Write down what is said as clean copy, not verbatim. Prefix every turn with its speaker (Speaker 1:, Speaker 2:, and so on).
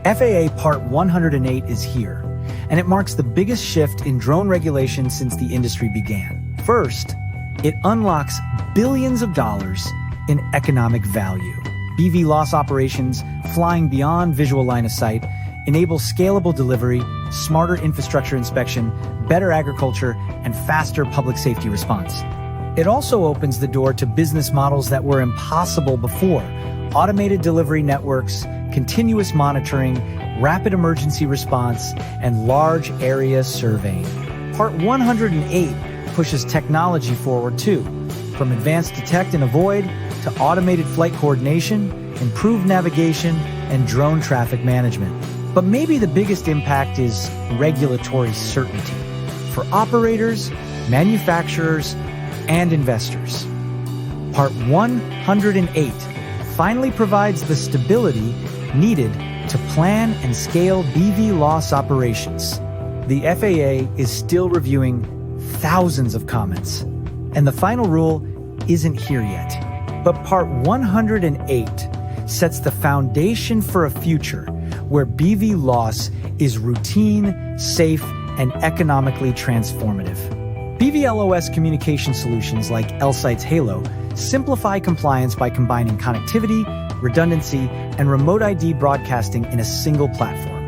Speaker 1: FAA Part 108 is here, and it marks the biggest shift in drone regulation since the industry began. First, it unlocks billions of dollars in economic value. BVLOS operations, flying beyond visual line of sight, enable scalable delivery, smarter infrastructure inspection, better agriculture, and faster public safety response. It also opens the door to business models that were impossible before: automated delivery networks, continuous monitoring, rapid emergency response, and large area surveying. Part 108 pushes technology forward too, from advanced detect and avoid to automated flight coordination, improved navigation, and drone traffic management. But maybe the biggest impact is regulatory certainty for operators, manufacturers, and investors. Part 108 finally provides the stability needed to plan and scale BVLOS operations. The FAA is still reviewing thousands of comments, and the final rule isn't here yet. But Part 108 sets the foundation for a future where BVLOS is routine, safe, and economically transformative. BVLOS communication solutions like Elsight's Halo simplify compliance by combining connectivity, redundancy, and remote ID broadcasting in a single platform.